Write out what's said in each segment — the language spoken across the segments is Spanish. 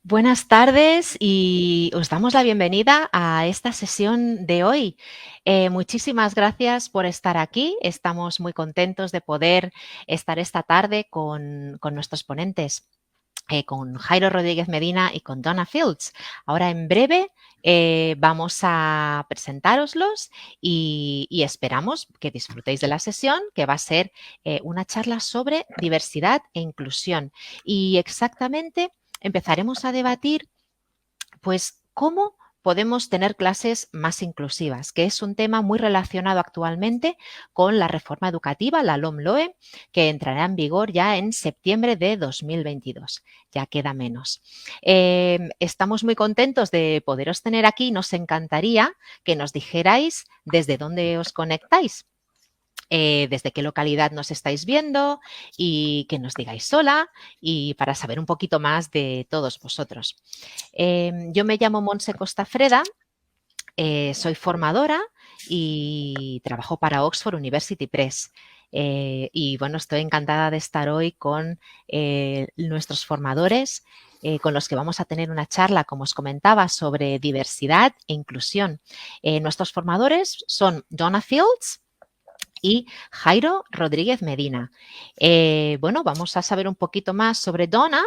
Buenas tardes y os damos la bienvenida a esta sesión de hoy. Muchísimas gracias por estar aquí. Estamos muy contentos de poder estar esta tarde con nuestros ponentes, con Jairo Rodríguez Medina y con Donna Fields. Ahora en breve vamos a presentároslos y esperamos que disfrutéis de la sesión, que va a ser una charla sobre diversidad e inclusión. Y exactamente empezaremos a debatir, pues, cómo podemos tener clases más inclusivas, que es un tema muy relacionado actualmente con la reforma educativa, la LOMLOE, que entrará en vigor ya en septiembre de 2022. Ya queda menos. Estamos muy contentos de poderos tener aquí. Nos encantaría que nos dijerais desde dónde os conectáis. Desde qué localidad nos estáis viendo y que nos digáis hola y para saber un poquito más de todos vosotros. Yo me llamo Montse Costafreda, soy formadora y trabajo para Oxford University Press. Y bueno, estoy encantada de estar hoy con nuestros formadores, con los que vamos a tener una charla, como os comentaba, sobre diversidad e inclusión. Nuestros formadores son Donna Fields y Jairo Rodríguez Medina. Bueno, vamos a saber un poquito más sobre Donna.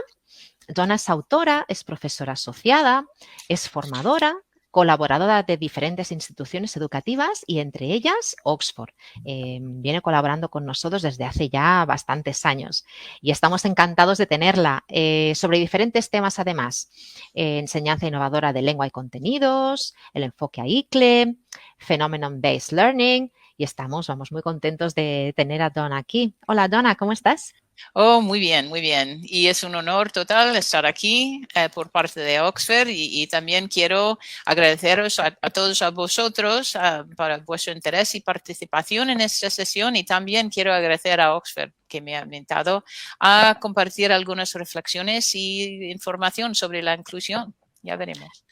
Donna es autora, es profesora asociada, es formadora, colaboradora de diferentes instituciones educativas y entre ellas Oxford. Viene colaborando con nosotros desde hace ya bastantes años y estamos encantados de tenerla sobre diferentes temas además. Enseñanza innovadora de lengua y contenidos, el enfoque a ICLE, Phenomenon-Based Learning y vamos, muy contentos de tener a Donna aquí. Hola Donna, ¿cómo estás? Oh, muy bien, muy bien. Y es un honor total estar aquí por parte de Oxford y también quiero agradeceros a todos a vosotros para vuestro interés y participación en esta sesión y también quiero agradecer a Oxford que me ha invitado a compartir algunas reflexiones y información sobre la inclusión. Ya veremos.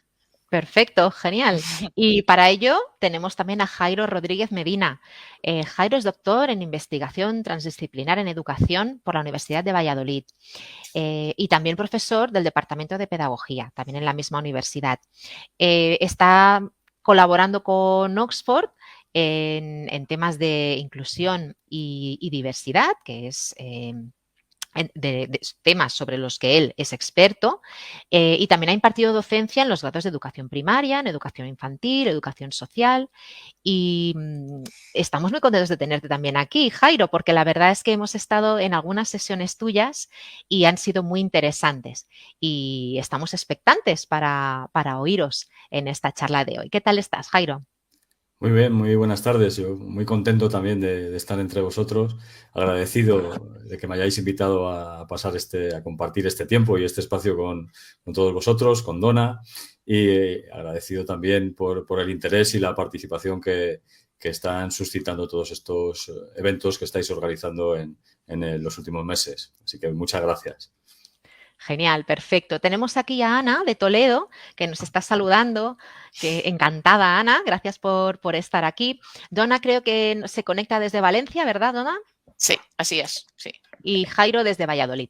Perfecto, genial. Y para ello tenemos también a Jairo Rodríguez Medina. Jairo es doctor en investigación transdisciplinar en educación por la Universidad de Valladolid y también profesor del Departamento de Pedagogía, también en la misma universidad. Está colaborando con Oxford en temas de inclusión y diversidad, que es de temas sobre los que él es experto y también ha impartido docencia en los grados de educación primaria, en educación infantil, educación social y estamos muy contentos de tenerte también aquí, Jairo, porque la verdad es que hemos estado en algunas sesiones tuyas y han sido muy interesantes y estamos expectantes para oíros en esta charla de hoy. ¿Qué tal estás, Jairo? Muy bien, muy buenas tardes. Yo muy contento también de estar entre vosotros. Agradecido de que me hayáis invitado a pasar a compartir este tiempo y este espacio con todos vosotros, con Donna. Y agradecido también por el interés y la participación que están suscitando todos estos eventos que estáis organizando en los últimos meses. Así que muchas gracias. Genial, perfecto. Tenemos aquí a Ana de Toledo, que nos está saludando. Que encantada, Ana. Gracias por estar aquí. Donna creo que se conecta desde Valencia, ¿verdad, Donna? Sí, así es, sí. Y Jairo desde Valladolid.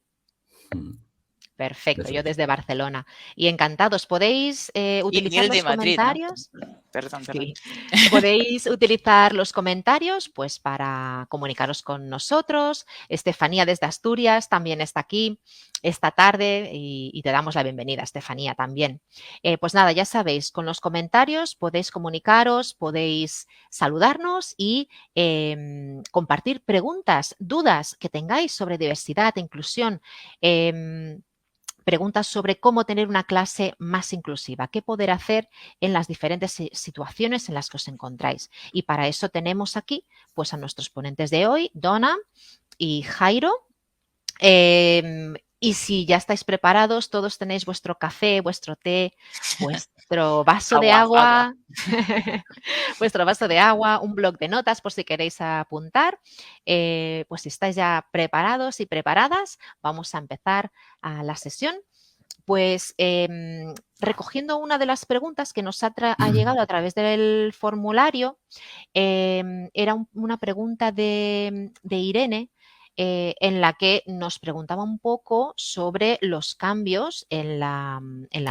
Perfecto, Eso yo es. desde Barcelona. Y encantados. ¿Podéis Y utilizar Neil de los Madrid, ¿no? comentarios? Perdón. Sí. Podéis utilizar los comentarios pues para comunicaros con nosotros. Estefanía desde Asturias también está aquí esta tarde y te damos la bienvenida, Estefanía, también. Pues nada, ya sabéis, con los comentarios podéis comunicaros, podéis saludarnos y compartir preguntas, dudas que tengáis sobre diversidad e inclusión. Preguntas sobre cómo tener una clase más inclusiva, qué poder hacer en las diferentes situaciones en las que os encontráis. Y para eso tenemos aquí pues a nuestros ponentes de hoy, Donna y Jairo. Y si ya estáis preparados, todos tenéis vuestro café, vuestro té, vuestro vaso de Agua. agua, vuestro vaso de agua, un bloc de notas por si queréis apuntar. Pues si estáis ya preparados y preparadas, vamos a empezar a la sesión. Pues recogiendo una de las preguntas que nos ha llegado a través del formulario, era una pregunta de Irene en la que nos preguntaba un poco sobre los cambios en la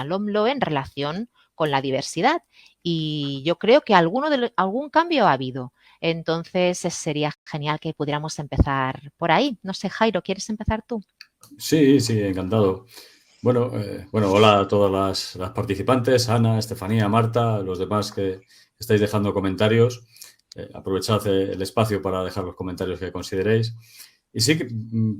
LOMLOE en relación con la diversidad. Y yo creo que algún cambio ha habido. Entonces sería genial que pudiéramos empezar por ahí. No sé, Jairo, ¿quieres empezar tú? Sí, encantado. Bueno, hola a todas las participantes, Ana, Estefanía, Marta, los demás que estáis dejando comentarios. Aprovechad el espacio para dejar los comentarios que consideréis. Y sí,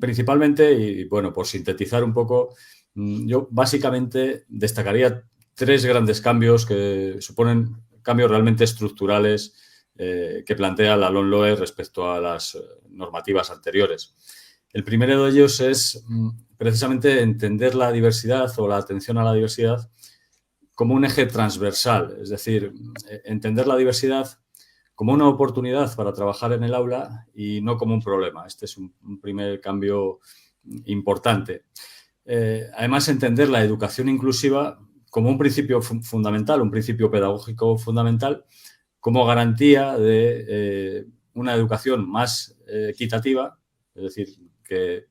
principalmente, y bueno, por sintetizar un poco, yo básicamente destacaría 3 grandes cambios que suponen cambios realmente estructurales que plantea la LOMLOE respecto a las normativas anteriores. El primero de ellos es precisamente entender la diversidad o la atención a la diversidad como un eje transversal, es decir, entender la diversidad como una oportunidad para trabajar en el aula y no como un problema. Este es un primer cambio importante. Además, entender la educación inclusiva como un principio fundamental, un principio pedagógico fundamental, como garantía de una educación más equitativa, es decir, que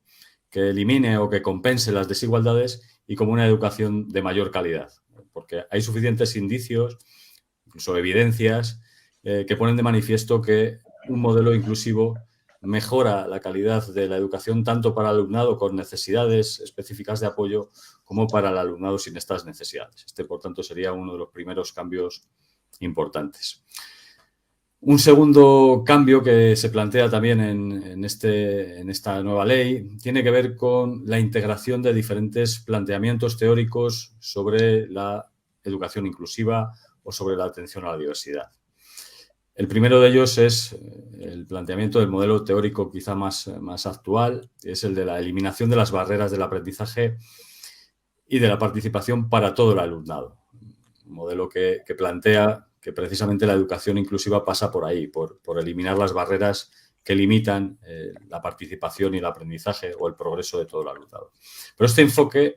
elimine o que compense las desigualdades y como una educación de mayor calidad, porque hay suficientes indicios, incluso evidencias, que ponen de manifiesto que un modelo inclusivo mejora la calidad de la educación tanto para el alumnado con necesidades específicas de apoyo como para el alumnado sin estas necesidades. Este, por tanto, sería uno de los primeros cambios importantes. Un segundo cambio que se plantea también en esta nueva ley tiene que ver con la integración de diferentes planteamientos teóricos sobre la educación inclusiva o sobre la atención a la diversidad. El primero de ellos es el planteamiento del modelo teórico quizá más actual, que es el de la eliminación de las barreras del aprendizaje y de la participación para todo el alumnado. Un modelo que plantea que precisamente la educación inclusiva pasa por ahí, por eliminar las barreras que limitan la participación y el aprendizaje o el progreso de todo el alumnado. Pero este enfoque,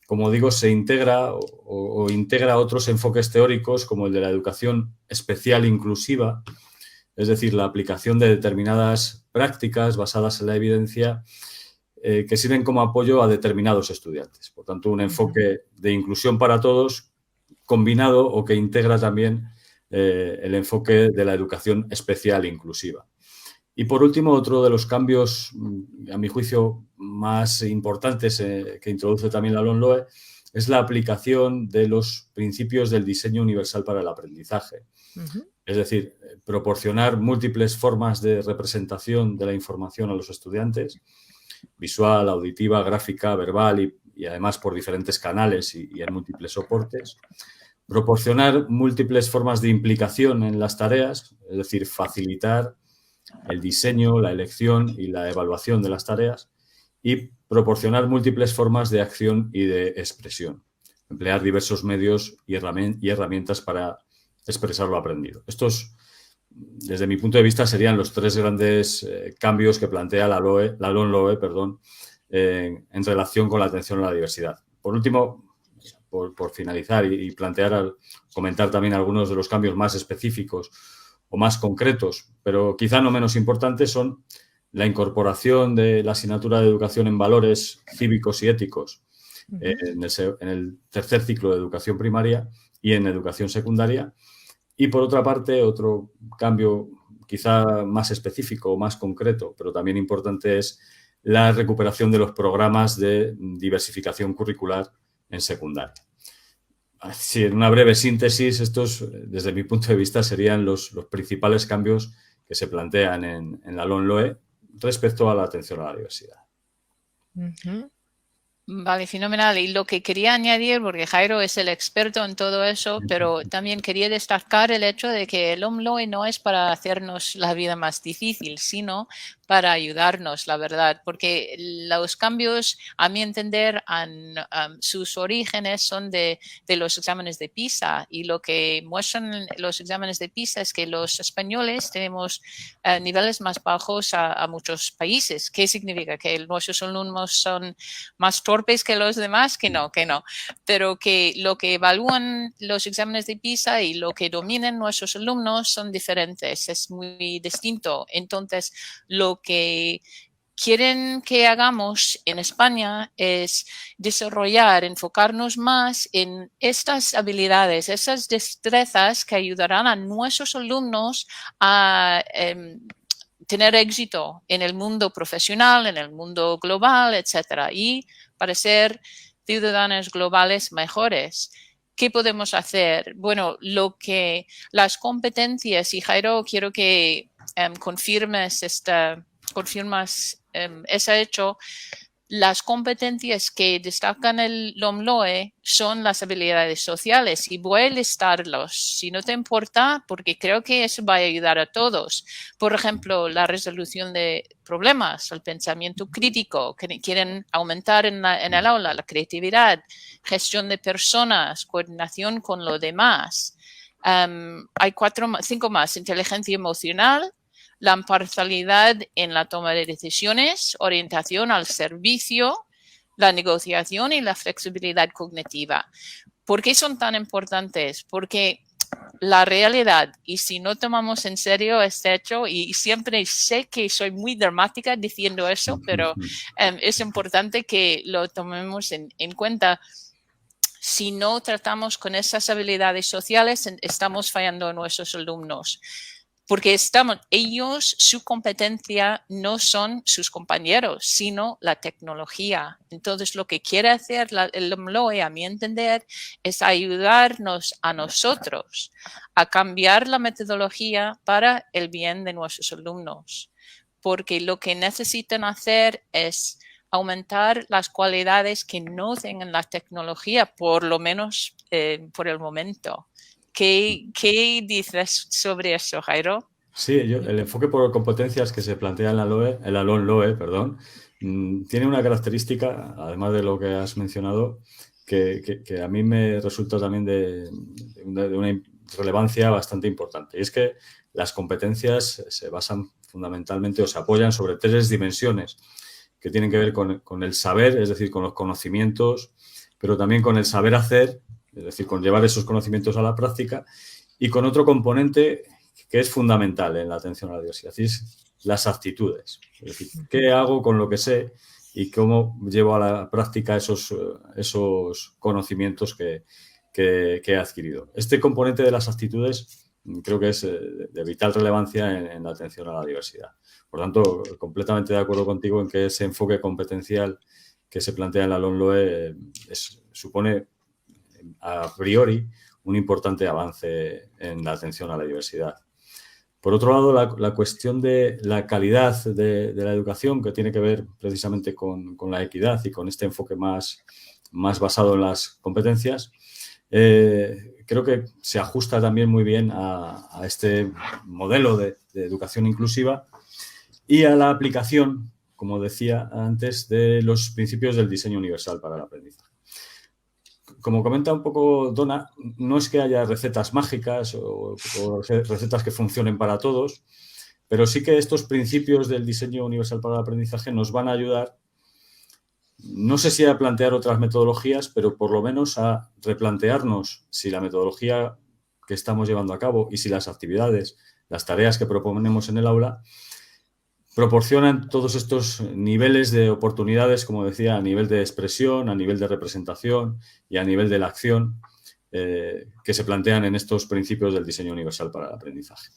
como digo, se integra o integra otros enfoques teóricos como el de la educación especial inclusiva, es decir, la aplicación de determinadas prácticas basadas en la evidencia que sirven como apoyo a determinados estudiantes. Por tanto, un enfoque de inclusión para todos combinado o que integra también el enfoque de la educación especial inclusiva. Y por último, otro de los cambios, a mi juicio, más importantes que introduce también la LOMLOE es la aplicación de los principios del diseño universal para el aprendizaje. Es decir, proporcionar múltiples formas de representación de la información a los estudiantes, visual, auditiva, gráfica, verbal y además por diferentes canales y en múltiples soportes. Proporcionar múltiples formas de implicación en las tareas, es decir, facilitar el diseño, la elección y la evaluación de las tareas y proporcionar múltiples formas de acción y de expresión. Emplear diversos medios y herramientas para expresar lo aprendido. Estos, desde mi punto de vista, serían los 3 grandes cambios que plantea la LOMLOE en relación con la atención a la diversidad. Por último, por finalizar y comentar también algunos de los cambios más específicos o más concretos, pero quizá no menos importantes, son la incorporación de la asignatura de educación en valores cívicos y éticos en el tercer ciclo de educación primaria y en educación secundaria. Y por otra parte, otro cambio quizá más específico o más concreto, pero también importante, es la recuperación de los programas de diversificación curricular en secundaria. Sí, en una breve síntesis, estos, desde mi punto de vista, serían los principales cambios que se plantean en la LOMLOE respecto a la atención a la diversidad. Vale, fenomenal. Y lo que quería añadir, porque Jairo es el experto en todo eso, pero también quería destacar el hecho de que el LOMLOE no es para hacernos la vida más difícil, sino para ayudarnos, la verdad, porque los cambios, a mi entender, sus orígenes son de los exámenes de PISA, y lo que muestran los exámenes de PISA es que los españoles tenemos niveles más bajos a muchos países. ¿Qué significa? ¿Que nuestros alumnos son más torpes que los demás? Que no, pero que lo que evalúan los exámenes de PISA y lo que dominan nuestros alumnos son diferentes, es muy distinto. Entonces, lo que quieren que hagamos en España es desarrollar, enfocarnos más en estas habilidades, esas destrezas que ayudarán a nuestros alumnos a tener éxito en el mundo profesional, en el mundo global, etcétera, y para ser ciudadanos globales mejores. ¿Qué podemos hacer? Bueno, las competencias, y Jairo, quiero que confirmas ese hecho. Las competencias que destacan el LOMLOE son las habilidades sociales y voy a listarlos, si no te importa, porque creo que eso va a ayudar a todos. Por ejemplo, la resolución de problemas, el pensamiento crítico, que quieren aumentar en el aula, la creatividad, gestión de personas, coordinación con lo demás. Hay 5 más, inteligencia emocional, la imparcialidad en la toma de decisiones, orientación al servicio, la negociación y la flexibilidad cognitiva. ¿Por qué son tan importantes? Porque la realidad, y si no tomamos en serio este hecho, y siempre sé que soy muy dramática diciendo eso, pero es importante que lo tomemos en cuenta. Si no tratamos con esas habilidades sociales, estamos fallando a nuestros alumnos. Porque ellos, su competencia no son sus compañeros, sino la tecnología. Entonces, lo que quiere hacer el LOMLOE, a mi entender, es ayudarnos a nosotros a cambiar la metodología para el bien de nuestros alumnos. Porque lo que necesitan hacer es aumentar las cualidades que no tengan la tecnología, por lo menos por el momento. ¿Qué dices sobre eso, Jairo? Sí, el enfoque por competencias que se plantea en la LOMLOE, tiene una característica, además de lo que has mencionado, que a mí me resulta también de una relevancia bastante importante. Y es que las competencias se basan fundamentalmente o se apoyan sobre 3 dimensiones que tienen que ver con el saber, es decir, con los conocimientos, pero también con el saber hacer, es decir, con llevar esos conocimientos a la práctica, y con otro componente que es fundamental en la atención a la diversidad, y es las actitudes. Es decir, qué hago con lo que sé y cómo llevo a la práctica esos conocimientos que he adquirido. Este componente de las actitudes creo que es de vital relevancia en la atención a la diversidad. Por tanto, completamente de acuerdo contigo en que ese enfoque competencial que se plantea en la LOMLOE supone a priori un importante avance en la atención a la diversidad. Por otro lado, la cuestión de la calidad de la educación, que tiene que ver precisamente con la equidad y con este enfoque más basado en las competencias, creo que se ajusta también muy bien a este modelo de educación inclusiva y a la aplicación, como decía antes, de los principios del diseño universal para el aprendizaje. Como comenta un poco Donna, no es que haya recetas mágicas o recetas que funcionen para todos, pero sí que estos principios del diseño universal para el aprendizaje nos van a ayudar, no sé si a plantear otras metodologías, pero por lo menos a replantearnos si la metodología que estamos llevando a cabo y si las actividades, las tareas que proponemos en el aula, proporcionan todos estos niveles de oportunidades, como decía, a nivel de expresión, a nivel de representación y a nivel de la acción que se plantean en estos principios del diseño universal para el aprendizaje.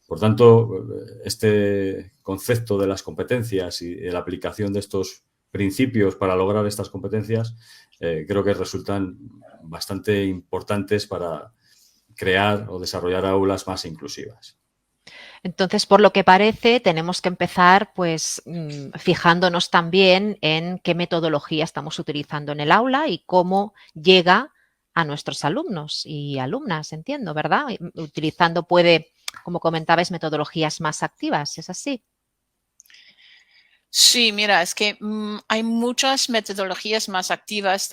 Por tanto, este concepto de las competencias y de la aplicación de estos principios para lograr estas competencias creo que resultan bastante importantes para crear o desarrollar aulas más inclusivas. Entonces, por lo que parece, tenemos que empezar pues fijándonos también en qué metodología estamos utilizando en el aula y cómo llega a nuestros alumnos y alumnas, entiendo, ¿verdad? Utilizando como comentabais, metodologías más activas, ¿es así? Sí, mira, es que hay muchas metodologías más activas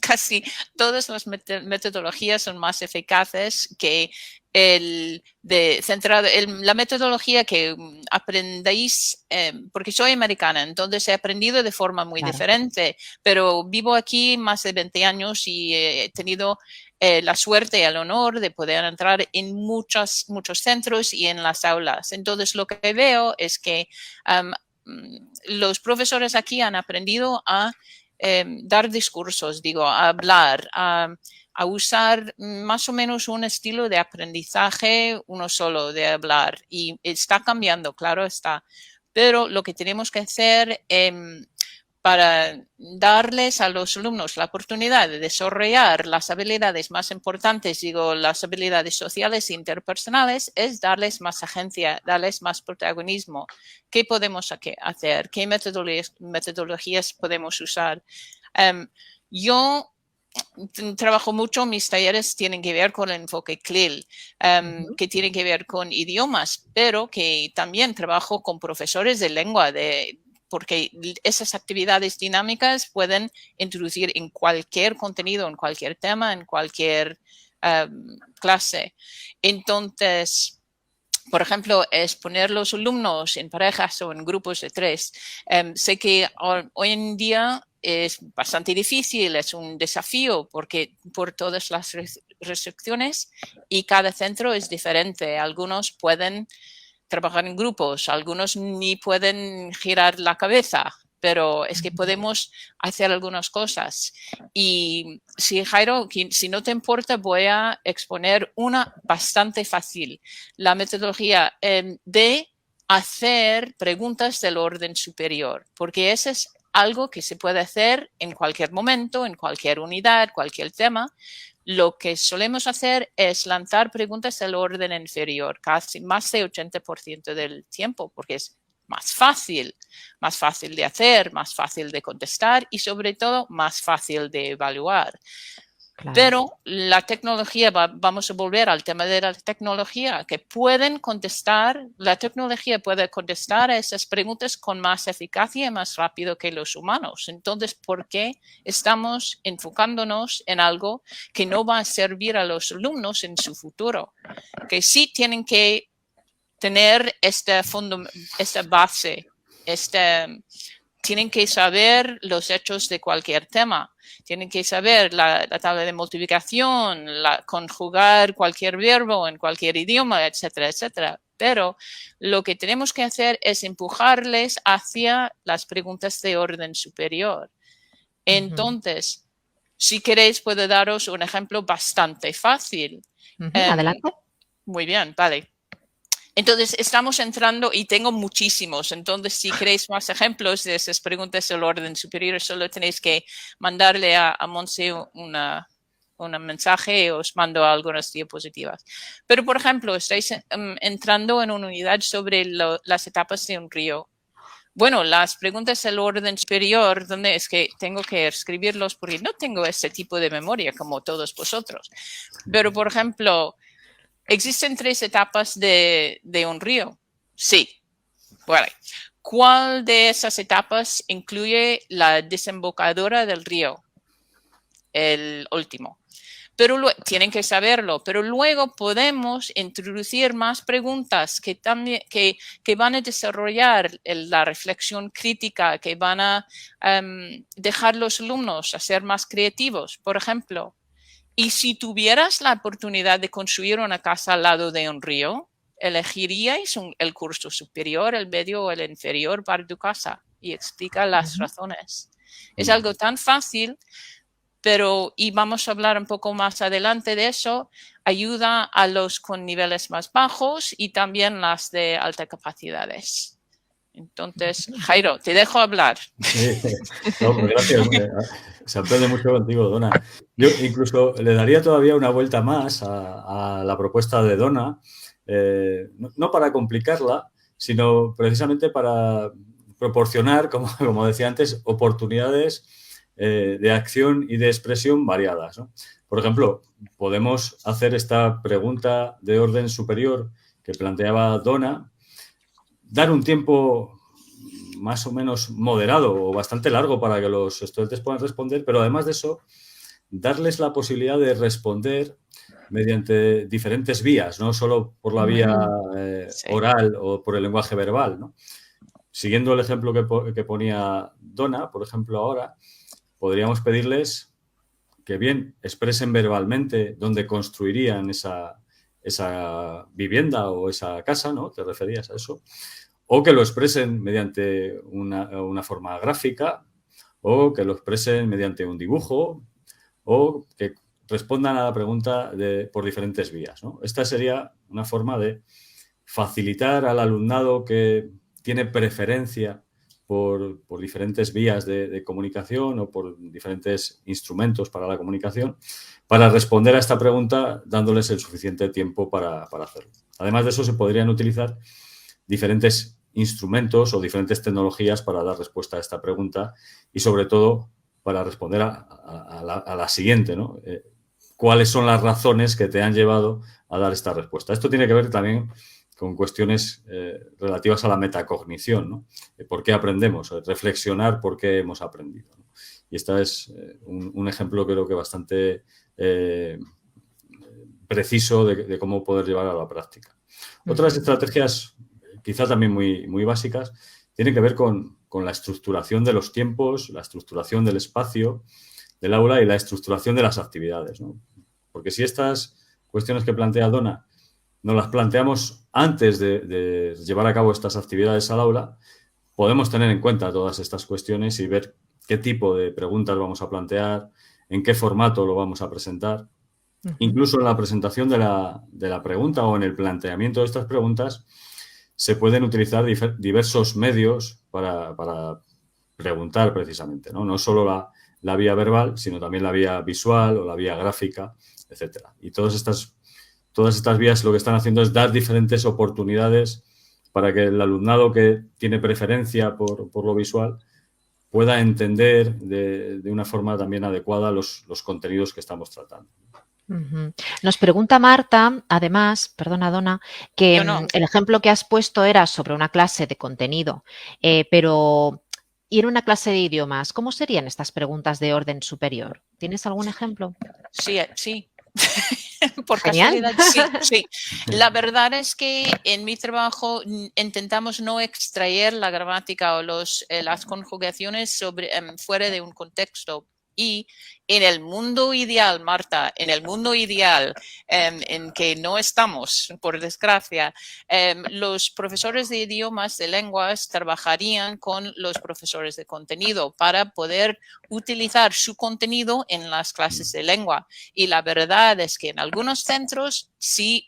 casi todas las metodologías son más eficaces que la metodología que aprendéis, porque soy americana, entonces he aprendido de forma muy diferente, pero vivo aquí más de 20 años y he tenido la suerte y el honor de poder entrar en muchos centros y en las aulas. Entonces, lo que veo es que los profesores aquí han aprendido a dar discursos, a hablar, a usar más o menos un estilo de aprendizaje, uno solo de hablar. Y está cambiando, claro está. Pero lo que tenemos que hacer para darles a los alumnos la oportunidad de desarrollar las habilidades más importantes, las habilidades sociales e interpersonales, es darles más agencia, darles más protagonismo. ¿Qué podemos hacer? ¿Qué metodologías podemos usar? Yo trabajo mucho, mis talleres tienen que ver con el enfoque CLIL, que tienen que ver con idiomas, pero que también trabajo con profesores de lengua, porque esas actividades dinámicas pueden introducir en cualquier contenido, en cualquier tema, en cualquier clase. Entonces, por ejemplo, es poner los alumnos en parejas o en grupos de 3. Sé que hoy en día es bastante difícil, es un desafío porque por todas las restricciones y cada centro es diferente. Algunos pueden trabajar en grupos, algunos ni pueden girar la cabeza, pero es que podemos hacer algunas cosas. Y si, Jairo, si no te importa, voy a exponer una bastante fácil, la metodología de hacer preguntas del orden superior, porque ese es algo que se puede hacer en cualquier momento, en cualquier unidad, cualquier tema. Lo que solemos hacer es lanzar preguntas del orden inferior, casi más de 80% del tiempo, porque es más fácil de hacer, más fácil de contestar y sobre todo más fácil de evaluar. Claro. Pero la tecnología, vamos a volver al tema de la tecnología, que la tecnología puede contestar a esas preguntas con más eficacia y más rápido que los humanos. Entonces, ¿por qué estamos enfocándonos en algo que no va a servir a los alumnos en su futuro? Que sí tienen que tener esta base, tienen que saber los hechos de cualquier tema. Tienen que saber la tabla de multiplicación, conjugar cualquier verbo en cualquier idioma, etcétera, etcétera. Pero lo que tenemos que hacer es empujarles hacia las preguntas de orden superior. Entonces, si queréis, puedo daros un ejemplo bastante fácil. Adelante. Muy bien, vale. Entonces, estamos entrando, y tengo muchísimos, entonces si queréis más ejemplos de esas preguntas del orden superior, solo tenéis que mandarle a Monse un mensaje y os mando algunas diapositivas. Pero, por ejemplo, estáis entrando en una unidad sobre las etapas de un río. Bueno, las preguntas del orden superior, donde es que tengo que escribirlos porque no tengo ese tipo de memoria como todos vosotros. Pero, por ejemplo, ¿existen 3 etapas de un río? Sí. Bueno, ¿cuál de esas etapas incluye la desembocadura del río? El último. Pero tienen que saberlo. Pero luego podemos introducir más preguntas que van a desarrollar la reflexión crítica, que van a dejar a los alumnos a ser más creativos. Por ejemplo, ¿y si tuvieras la oportunidad de construir una casa al lado de un río, elegiríais el curso superior, el medio o el inferior para tu casa? Y explica las razones. Es algo tan fácil, y vamos a hablar un poco más adelante de eso, ayuda a los con niveles más bajos y también las de altas capacidades. Entonces, Jairo, te dejo hablar. Sí. No, pues gracias. Se aprende mucho contigo, Donna. Yo incluso le daría todavía una vuelta más a la propuesta de Donna, no para complicarla, sino precisamente para proporcionar, como decía antes, oportunidades de acción y de expresión variadas, ¿no? Por ejemplo, podemos hacer esta pregunta de orden superior que planteaba Donna, dar un tiempo más o menos moderado o bastante largo para que los estudiantes puedan responder, pero además de eso, darles la posibilidad de responder mediante diferentes vías, no solo por la vía oral o por el lenguaje verbal, ¿no? Siguiendo el ejemplo que ponía Donna, por ejemplo, ahora, podríamos pedirles que bien expresen verbalmente dónde construirían esa vivienda o esa casa, ¿no? ¿Te referías a eso? o que lo expresen mediante una forma gráfica, o que lo expresen mediante un dibujo, o que respondan a la pregunta por diferentes vías, ¿no? Esta sería una forma de facilitar al alumnado que tiene preferencia por diferentes vías de comunicación o por diferentes instrumentos para la comunicación, para responder a esta pregunta dándoles el suficiente tiempo para hacerlo. Además de eso, se podrían utilizar diferentes instrumentos o diferentes tecnologías para dar respuesta a esta pregunta y, sobre todo, para responder a la siguiente, ¿no? ¿Cuáles son las razones que te han llevado a dar esta respuesta? Esto tiene que ver también con cuestiones relativas a la metacognición, ¿no? ¿Por qué aprendemos? Reflexionar por qué hemos aprendido, ¿no? Y este es un ejemplo, creo que bastante preciso de cómo poder llevar a la práctica. Otras estrategias, quizá también muy básicas, tienen que ver con la estructuración de los tiempos, la estructuración del espacio del aula y la estructuración de las actividades, ¿no? Porque si estas cuestiones que plantea Donna nos las planteamos antes de llevar a cabo estas actividades al aula, podemos tener en cuenta todas estas cuestiones y ver qué tipo de preguntas vamos a plantear, en qué formato lo vamos a presentar. Incluso en la presentación de la pregunta o en el planteamiento de estas preguntas se pueden utilizar diversos medios para preguntar precisamente, ¿no? No solo la vía verbal, sino también la vía visual o la vía gráfica, etcétera. Y todas estas vías lo que están haciendo es dar diferentes oportunidades para que el alumnado que tiene preferencia por lo visual pueda entender de una forma también adecuada los contenidos que estamos tratando. Nos pregunta Marta, además, perdona Donna, que el ejemplo que has puesto era sobre una clase de contenido, pero ¿y en una clase de idiomas cómo serían estas preguntas de orden superior? ¿Tienes algún ejemplo? Sí. Por Genial. casualidad, sí. La verdad es que en mi trabajo intentamos no extraer la gramática o las conjugaciones fuera de un contexto. Y en el mundo ideal, Marta, en el mundo ideal en que no estamos, por desgracia, los profesores de idiomas, de lenguas, trabajarían con los profesores de contenido para poder utilizar su contenido en las clases de lengua. Y la verdad es que en algunos centros sí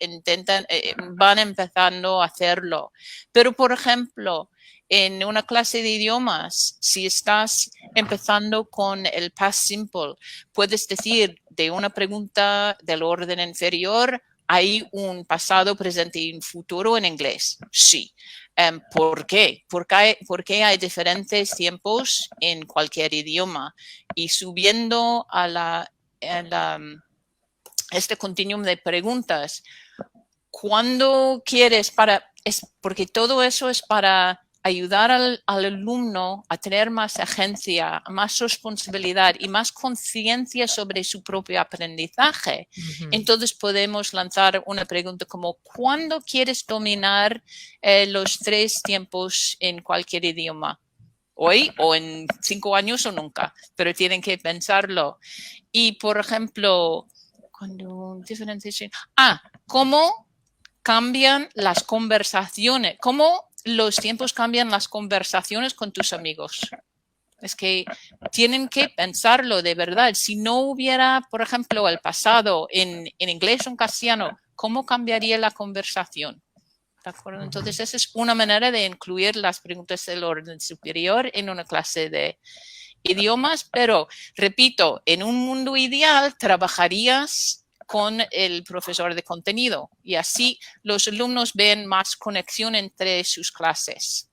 van empezando a hacerlo. Pero, por ejemplo, en una clase de idiomas, si estás empezando con el past simple, puedes decir de una pregunta del orden inferior, ¿hay un pasado, presente y un futuro en inglés? Sí. ¿Por qué? Porque hay diferentes tiempos en cualquier idioma. Y subiendo a este continuum de preguntas, ¿cuándo quieres porque todo eso es para ayudar al alumno a tener más agencia, más responsabilidad y más conciencia sobre su propio aprendizaje? Entonces podemos lanzar una pregunta como ¿cuándo quieres dominar los 3 tiempos en cualquier idioma? Hoy o en 5 años o nunca, pero tienen que pensarlo. Y por ejemplo, ¿cómo cambian las conversaciones? ¿Cómo los tiempos cambian las conversaciones con tus amigos? Es que tienen que pensarlo de verdad. Si no hubiera, por ejemplo, el pasado en inglés o en castellano, ¿cómo cambiaría la conversación? ¿De acuerdo? Entonces, esa es una manera de incluir las preguntas del orden superior en una clase de idiomas, pero, repito, en un mundo ideal trabajarías con el profesor de contenido y así los alumnos ven más conexión entre sus clases.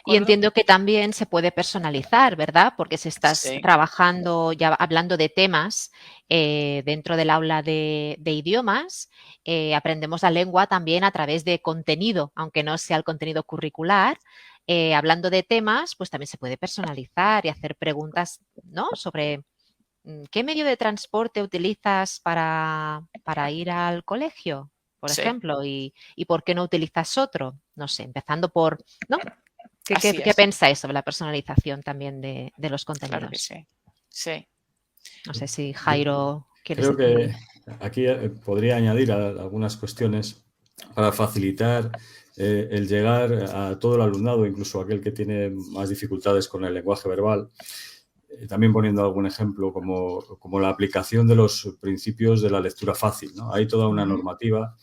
Y entiendo que también se puede personalizar, ¿verdad? Porque si estás trabajando, ya hablando de temas dentro del aula de idiomas, aprendemos la lengua también a través de contenido, aunque no sea el contenido curricular. Hablando de temas, pues también se puede personalizar y hacer preguntas, ¿no? Sobre ¿qué medio de transporte utilizas para ir al colegio, por ejemplo? ¿Y por qué no utilizas otro? No sé, empezando por, ¿no? ¿Qué pensáis sobre la personalización también de los contenidos? Claro que sí. No sé si Jairo quieres decir. Creo que aquí podría añadir algunas cuestiones para facilitar el llegar a todo el alumnado, incluso aquel que tiene más dificultades con el lenguaje verbal, también poniendo algún ejemplo como la aplicación de los principios de la lectura fácil, ¿no? Hay toda una normativa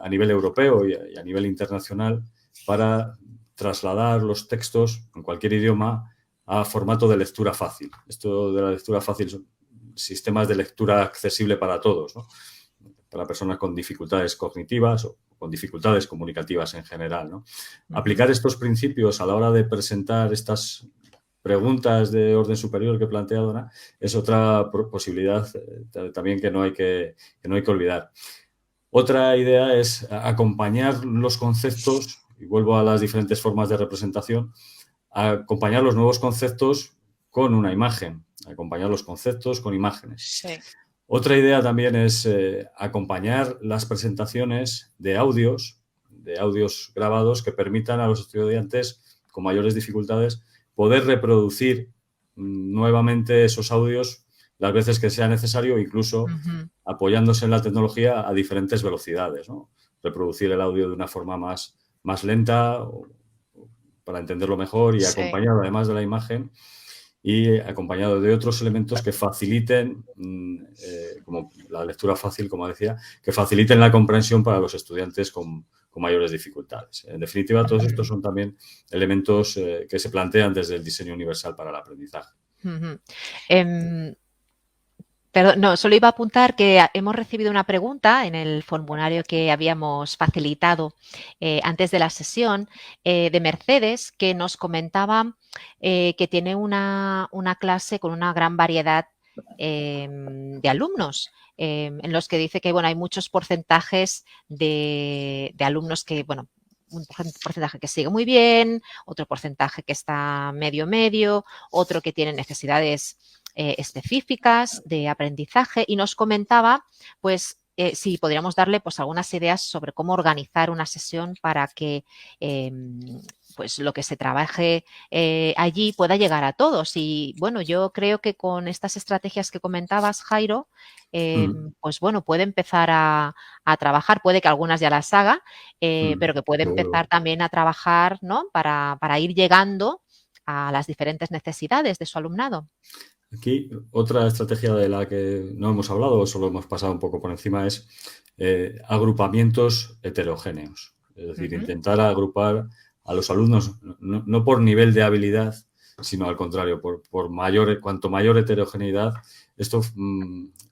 a nivel europeo y a nivel internacional para trasladar los textos en cualquier idioma a formato de lectura fácil. Esto de la lectura fácil son sistemas de lectura accesible para todos, ¿no? Para personas con dificultades cognitivas o con dificultades comunicativas en general, ¿no? Aplicar estos principios a la hora de presentar estas preguntas de orden superior que plantea Donna es otra posibilidad también que no hay que olvidar. Otra idea es acompañar los conceptos, y vuelvo a las diferentes formas de representación, acompañar los nuevos conceptos con una imagen, acompañar los conceptos con imágenes. Sí. Otra idea también es acompañar las presentaciones de audios grabados que permitan a los estudiantes con mayores dificultades poder reproducir nuevamente esos audios las veces que sea necesario, incluso apoyándose en la tecnología a diferentes velocidades, ¿no? Reproducir el audio de una forma más lenta para entenderlo mejor y acompañado además de la imagen y acompañado de otros elementos que faciliten, como la lectura fácil, como decía, que faciliten la comprensión para los estudiantes con mayores dificultades. En definitiva, todos estos son también elementos que se plantean desde el diseño universal para el aprendizaje. Perdón, no, solo iba a apuntar que hemos recibido una pregunta en el formulario que habíamos facilitado antes de la sesión de Mercedes, que nos comentaba que tiene una clase con una gran variedad de alumnos, en los que dice que hay muchos porcentajes de alumnos que, un porcentaje que sigue muy bien, otro porcentaje que está medio, otro que tiene necesidades específicas de aprendizaje, y nos comentaba pues si podríamos darle pues algunas ideas sobre cómo organizar una sesión para que pues lo que se trabaje allí pueda llegar a todos. Y yo creo que con estas estrategias que comentabas, Jairo, pues puede empezar a trabajar, puede que algunas ya las haga, pero que puede empezar también a trabajar, ¿no? Para ir llegando a las diferentes necesidades de su alumnado. Aquí otra estrategia de la que no hemos hablado, solo hemos pasado un poco por encima, es agrupamientos heterogéneos. Es decir, intentar agrupar a los alumnos no por nivel de habilidad, sino al contrario, cuanto mayor heterogeneidad, esto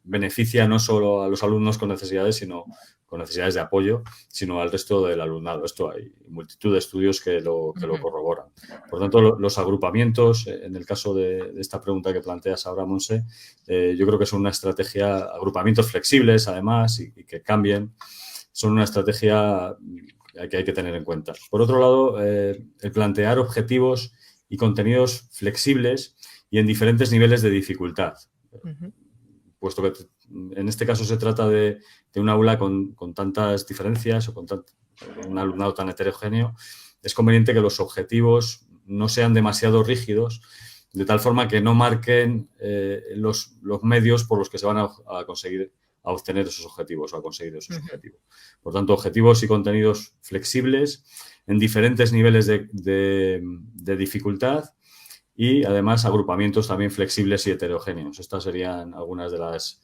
beneficia no solo a los alumnos con necesidades, sino con necesidades de apoyo, sino al resto del alumnado. Esto hay multitud de estudios que lo corroboran. Por tanto, los agrupamientos, en el caso de esta pregunta que planteas ahora, Monse, yo creo que son una estrategia, agrupamientos flexibles además y que cambien, son una estrategia que hay que tener en cuenta. Por otro lado, el plantear objetivos y contenidos flexibles y en diferentes niveles de dificultad. Puesto que en este caso se trata de un aula con tantas diferencias o con un alumnado tan heterogéneo, es conveniente que los objetivos no sean demasiado rígidos, de tal forma que no marquen los medios por los que se van a conseguir a obtener esos objetivos o a conseguir esos objetivos. Por tanto, objetivos y contenidos flexibles en diferentes niveles de dificultad y, además, agrupamientos también flexibles y heterogéneos. Estas serían algunas de las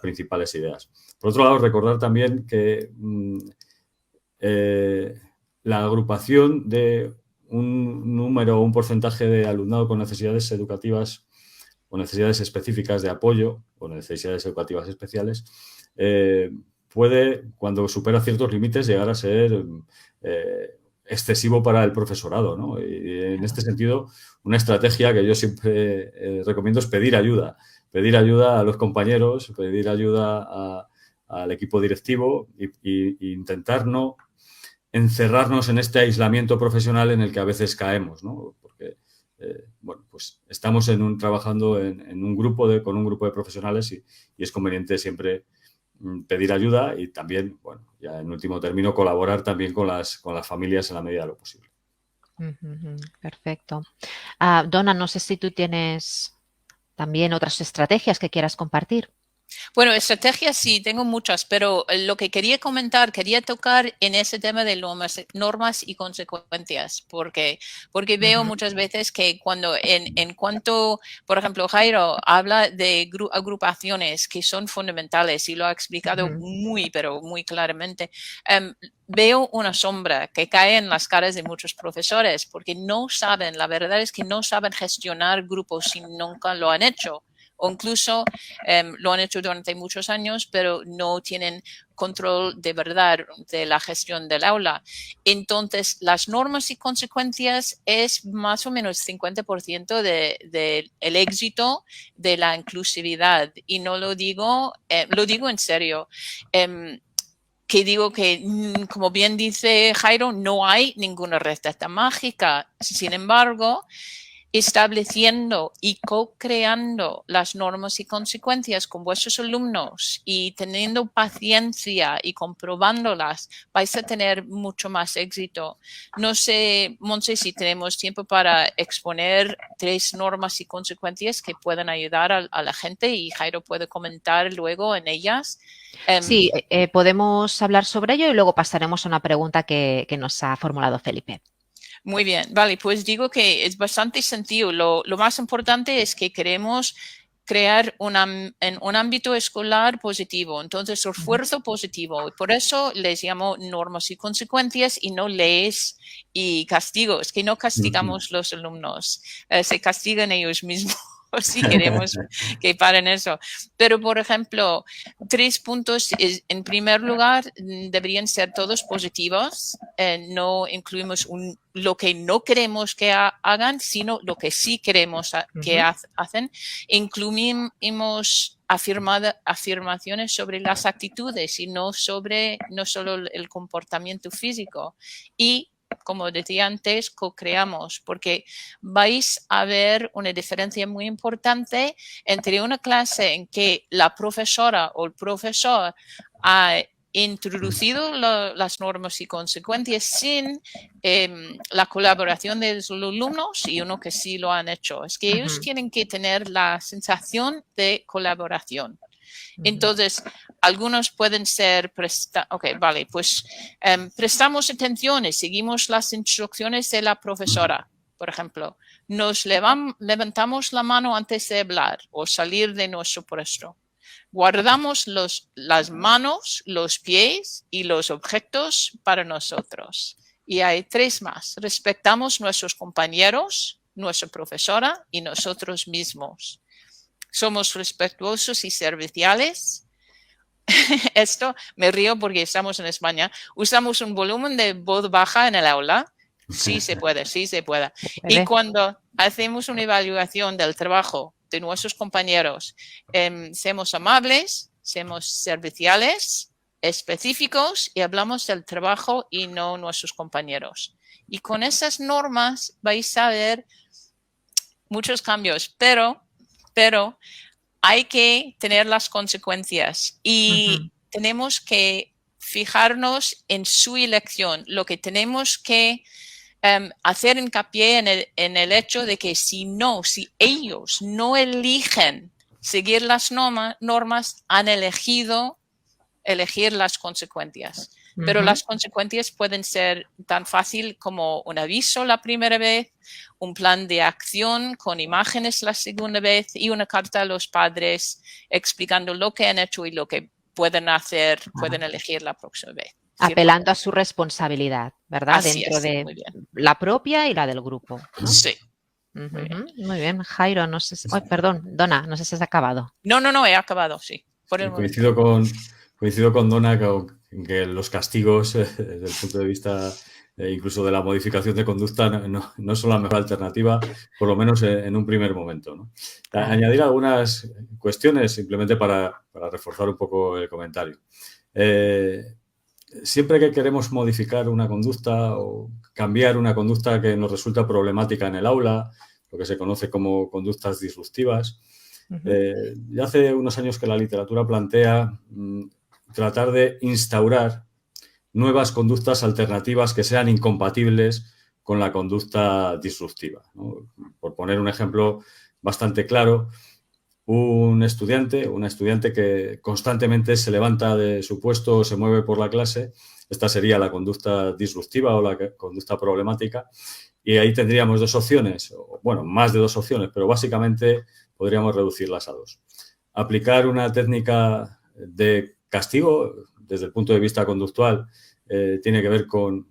principales ideas. Por otro lado, recordar también que la agrupación de un número o un porcentaje de alumnado con necesidades educativas o necesidades específicas de apoyo o necesidades educativas especiales puede, cuando supera ciertos límites, llegar a ser excesivo para el profesorado, ¿no? Y en este sentido, una estrategia que yo siempre recomiendo es pedir ayuda a los compañeros, pedir ayuda al equipo directivo e intentar no encerrarnos en este aislamiento profesional en el que a veces caemos, ¿no? Porque, pues estamos trabajando con un grupo de profesionales y es conveniente siempre pedir ayuda y también, ya en último término, colaborar también con las familias en la medida de lo posible. Perfecto. Donna, no sé si tú tienes también otras estrategias que quieras compartir. Bueno, estrategias sí, tengo muchas, pero lo que quería tocar en ese tema de normas y consecuencias, porque veo muchas veces que cuando en cuanto, por ejemplo, Jairo habla de agrupaciones que son fundamentales y lo ha explicado pero muy claramente, veo una sombra que cae en las caras de muchos profesores porque no saben, la verdad es que no saben gestionar grupos si nunca lo han hecho. O incluso lo han hecho durante muchos años, pero no tienen control de verdad de la gestión del aula. Entonces, las normas y consecuencias es más o menos 50% del éxito de la inclusividad. Y no lo digo en serio. Que digo que, como bien dice Jairo, no hay ninguna receta mágica. Sin embargo, estableciendo y co-creando las normas y consecuencias con vuestros alumnos y teniendo paciencia y comprobándolas, vais a tener mucho más éxito. No sé, Montse, si tenemos tiempo para exponer 3 normas y consecuencias que puedan ayudar a la gente y Jairo puede comentar luego en ellas. Sí, podemos hablar sobre ello y luego pasaremos a una pregunta que nos ha formulado Felipe. Muy bien, vale, pues digo que es bastante sencillo. Lo más importante es que queremos crear un ámbito escolar positivo, entonces esfuerzo positivo. Y por eso les llamo normas y consecuencias y no leyes y castigos, que no castigamos los alumnos, se castigan ellos mismos. Si queremos que paren eso. Pero, por ejemplo, 3 puntos. En primer lugar, deberían ser todos positivos. No incluimos lo que no queremos que hagan, sino lo que sí queremos que hacen. Incluimos afirmaciones sobre las actitudes y no solo el comportamiento físico. Y como decía antes, co-creamos, porque vais a ver una diferencia muy importante entre una clase en que la profesora o el profesor ha introducido las normas y consecuencias sin la colaboración de los alumnos y uno que sí lo han hecho. Es que ellos tienen que tener la sensación de colaboración. Entonces, algunos pueden ser, prestamos atención y seguimos las instrucciones de la profesora, por ejemplo. Nos levantamos la mano antes de hablar o salir de nuestro puesto. Guardamos las manos, los pies y los objetos para nosotros. Y hay 3 más. Respetamos nuestros compañeros, nuestra profesora y nosotros mismos. Somos respetuosos y serviciales. Esto me río porque estamos en España. Usamos un volumen de voz baja en el aula. Sí se puede, sí se puede. Y cuando hacemos una evaluación del trabajo de nuestros compañeros, seamos amables, seamos serviciales, específicos y hablamos del trabajo y no nuestros compañeros. Y con esas normas vais a ver muchos cambios, pero hay que tener las consecuencias y tenemos que fijarnos en su elección. Lo que tenemos que hacer hincapié en el hecho de que si ellos no eligen seguir las normas, han elegir las consecuencias. Pero las consecuencias pueden ser tan fácil como un aviso la primera vez, un plan de acción con imágenes la segunda vez y una carta a los padres explicando lo que han hecho y lo que pueden hacer, pueden elegir la próxima vez. Apelando a su responsabilidad, ¿verdad? Así dentro es, de la propia y la del grupo, ¿no? Sí. Muy bien, Jairo, no sé si... perdón, Donna, no sé si has acabado. No, he acabado, sí. Coincido con Donna que los castigos, desde el punto de vista incluso de la modificación de conducta, no son la mejor alternativa, por lo menos en un primer momento, ¿no? Añadir algunas cuestiones simplemente para reforzar un poco el comentario. Siempre que queremos modificar una conducta o cambiar una conducta que nos resulta problemática en el aula, lo que se conoce como conductas disruptivas, ya hace unos años que la literatura plantea tratar de instaurar nuevas conductas alternativas que sean incompatibles con la conducta disruptiva, ¿no? Por poner un ejemplo bastante claro, un estudiante, una estudiante que constantemente se levanta de su puesto o se mueve por la clase. Esta sería la conducta disruptiva o la conducta problemática. Y ahí tendríamos dos opciones, bueno, más de dos opciones, pero básicamente podríamos reducirlas a dos. Aplicar una técnica de castigo desde el punto de vista conductual tiene que ver con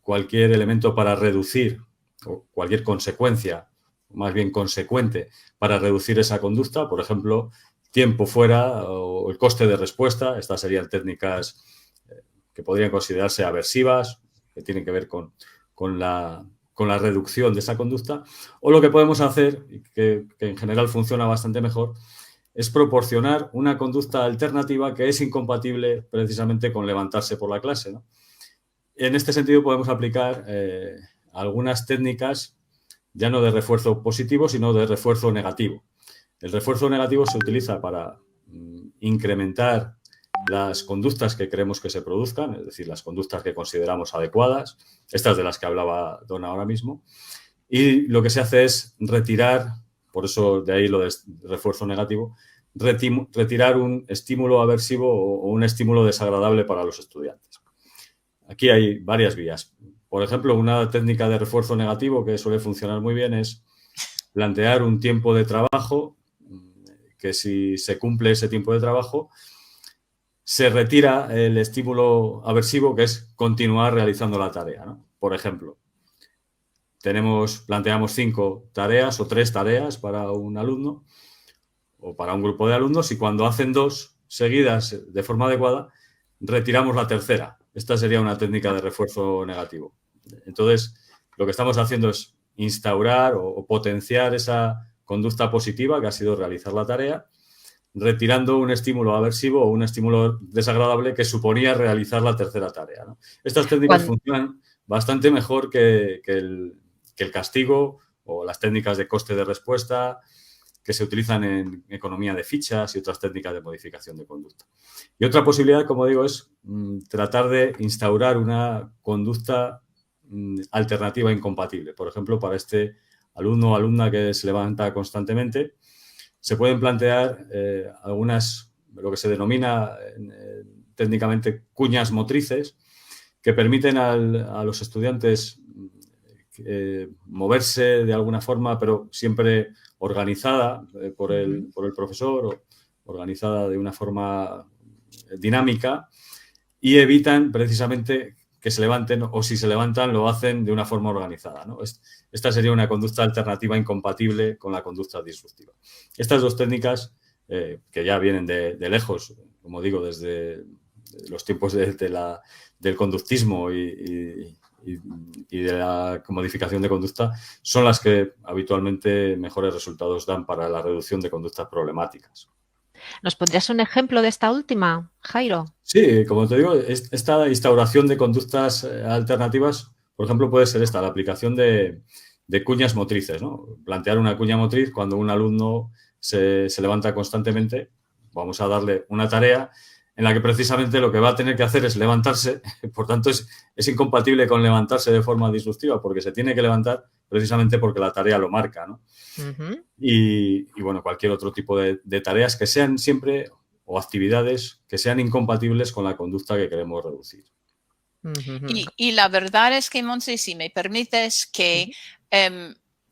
cualquier elemento para reducir o cualquier consecuencia, más bien consecuente, para reducir esa conducta. Por ejemplo, tiempo fuera o el coste de respuesta. Estas serían técnicas que podrían considerarse aversivas, que tienen que ver con la reducción de esa conducta. O lo que podemos hacer, que en general funciona bastante mejor, es proporcionar una conducta alternativa que es incompatible precisamente con levantarse por la clase, ¿no? En este sentido podemos aplicar algunas técnicas ya no de refuerzo positivo, sino de refuerzo negativo. El refuerzo negativo se utiliza para incrementar las conductas que queremos que se produzcan, es decir, las conductas que consideramos adecuadas, estas de las que hablaba Donna ahora mismo, y lo que se hace es retirar, por eso de ahí lo de refuerzo negativo, retirar un estímulo aversivo o un estímulo desagradable para los estudiantes. Aquí hay varias vías. Por ejemplo, una técnica de refuerzo negativo que suele funcionar muy bien es plantear un tiempo de trabajo que si se cumple ese tiempo de trabajo, se retira el estímulo aversivo que es continuar realizando la tarea, ¿no? Por ejemplo, planteamos 5 tareas o 3 tareas para un alumno o para un grupo de alumnos y cuando hacen 2 seguidas de forma adecuada, retiramos la tercera. Esta sería una técnica de refuerzo negativo. Entonces, lo que estamos haciendo es instaurar o potenciar esa conducta positiva que ha sido realizar la tarea, retirando un estímulo aversivo o un estímulo desagradable que suponía realizar la tercera tarea, ¿no? Estas técnicas funcionan bastante mejor que el castigo o las técnicas de coste de respuesta que se utilizan en economía de fichas y otras técnicas de modificación de conducta. Y otra posibilidad, como digo, es tratar de instaurar una conducta alternativa incompatible. Por ejemplo, para este alumno o alumna que se levanta constantemente, se pueden plantear algunas, lo que se denomina técnicamente cuñas motrices, que permiten a los estudiantes moverse de alguna forma, pero siempre organizada por el profesor o organizada de una forma dinámica y evitan precisamente que se levanten o si se levantan lo hacen de una forma organizada, ¿no? Esta sería una conducta alternativa incompatible con la conducta disruptiva. Estas dos técnicas que ya vienen de lejos, como digo, desde los tiempos del conductismo y de la modificación de conducta, son las que habitualmente mejores resultados dan para la reducción de conductas problemáticas. ¿Nos pondrías un ejemplo de esta última, Jairo? Sí, como te digo, esta instauración de conductas alternativas, por ejemplo, puede ser la aplicación de cuñas motrices, ¿no? Plantear una cuña motriz cuando un alumno se levanta constantemente, vamos a darle una tarea en la que precisamente lo que va a tener que hacer es levantarse, por tanto es incompatible con levantarse de forma disruptiva porque se tiene que levantar precisamente porque la tarea lo marca, ¿no? Y bueno, cualquier otro tipo de tareas que sean siempre o actividades que sean incompatibles con la conducta que queremos reducir. Y la verdad es que, Montse, si me permites, que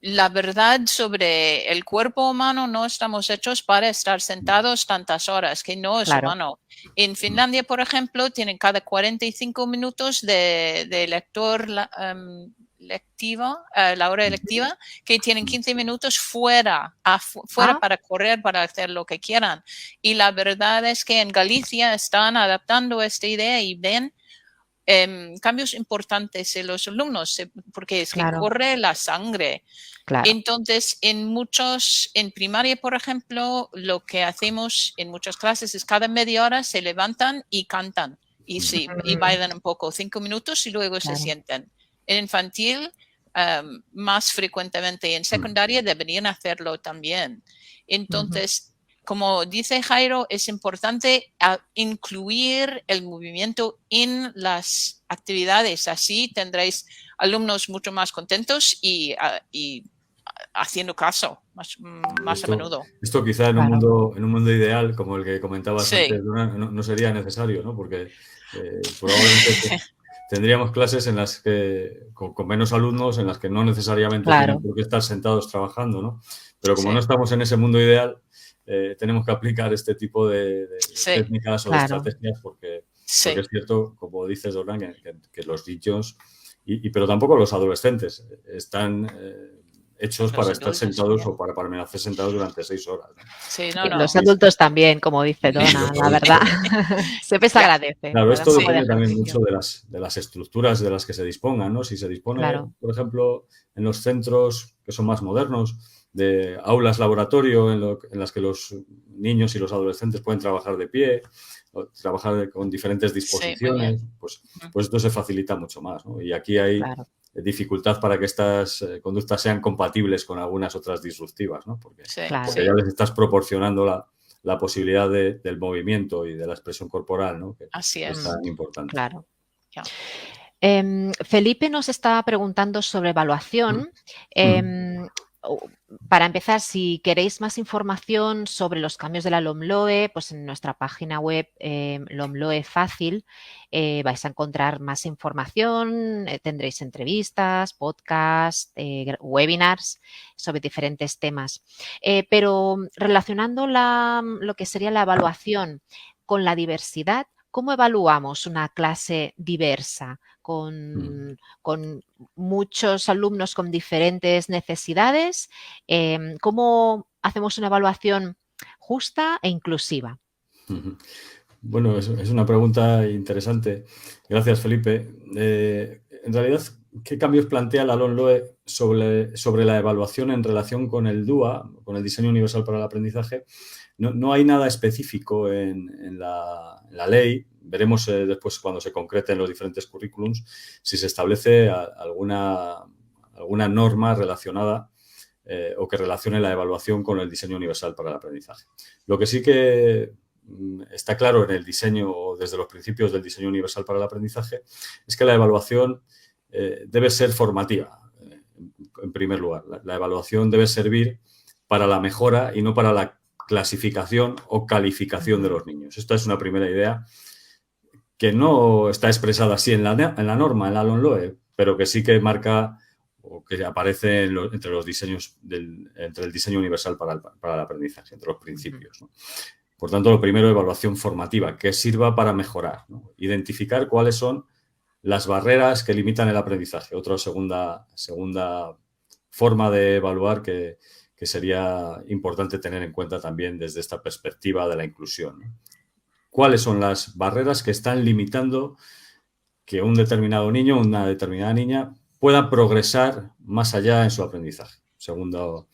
la verdad sobre el cuerpo humano no estamos hechos para estar sentados tantas horas, que no es humano. En Finlandia, por ejemplo, tienen cada 45 minutos de lector lectiva, la hora lectiva, que tienen 15 minutos fuera para correr, para hacer lo que quieran. Y la verdad es que en Galicia están adaptando esta idea y ven cambios importantes en los alumnos, porque es que corre la sangre. Entonces, en primaria, por ejemplo, lo que hacemos en muchas clases es cada media hora se levantan y cantan y bailan un poco, 5 minutos y luego se sientan. En infantil, más frecuentemente, en secundaria deberían hacerlo también. Entonces, como dice Jairo, es importante incluir el movimiento en las actividades. Así tendréis alumnos mucho más contentos y haciendo caso más a menudo. Esto quizá en un mundo ideal, como el que comentabas antes, no sería necesario, ¿no? Porque probablemente tendríamos clases en las que, con menos alumnos, en las que no necesariamente tienen por qué estar sentados trabajando, ¿no? Pero como no estamos en ese mundo ideal, tenemos que aplicar este tipo de técnicas o de estrategias porque es cierto, como dices, Dorlan, que los niños, pero tampoco los adolescentes, están hechos para estar sentados o para permanecer sentados durante 6 horas, ¿no? Sí, Los adultos también, como dice Donna, la verdad. Siempre se agradece. Claro, esto depende también mucho de las estructuras de las que se dispongan, ¿no? Si se dispone, por ejemplo, en los centros que son más modernos, de aulas laboratorio en las que los niños y los adolescentes pueden trabajar de pie, o trabajar con diferentes disposiciones, pues esto se facilita mucho más, ¿no? Y aquí hay dificultad para que estas conductas sean compatibles con algunas otras disruptivas, ¿no? Porque ya les estás proporcionando la posibilidad del movimiento y de la expresión corporal, ¿no? Que es tan importante. Claro. Felipe nos estaba preguntando sobre evaluación. Para empezar, si queréis más información sobre los cambios de la LOMLOE, pues en nuestra página web LOMLOE Fácil vais a encontrar más información, tendréis entrevistas, podcasts, webinars sobre diferentes temas. Pero relacionando lo que sería la evaluación con la diversidad, ¿cómo evaluamos una clase diversa con muchos alumnos con diferentes necesidades? ¿Cómo hacemos una evaluación justa e inclusiva? Bueno, es una pregunta interesante. Gracias, Felipe. En realidad, ¿qué cambios plantea la LOMLOE sobre la evaluación en relación con el DUA, con el Diseño Universal para el Aprendizaje? No hay nada específico en la ley. Veremos después cuando se concreten los diferentes currículums si se establece alguna norma relacionada o que relacione la evaluación con el Diseño Universal para el Aprendizaje. Lo que sí que está claro en el diseño o desde los principios del Diseño Universal para el Aprendizaje es que la evaluación debe ser formativa, en primer lugar. La evaluación debe servir para la mejora y no para la clasificación o calificación de los niños. Esta es una primera idea que no está expresada así en la norma, en la LOMLOE, pero que sí que marca o que aparece entre los diseños entre el Diseño Universal para el Aprendizaje, entre los principios, ¿no? Por tanto, lo primero, evaluación formativa, que sirva para mejorar, ¿no? Identificar cuáles son las barreras que limitan el aprendizaje. Otra segunda forma de evaluar que sería importante tener en cuenta también desde esta perspectiva de la inclusión, ¿no? ¿Cuáles son las barreras que están limitando que un determinado niño o una determinada niña pueda progresar más allá en su aprendizaje? Segunda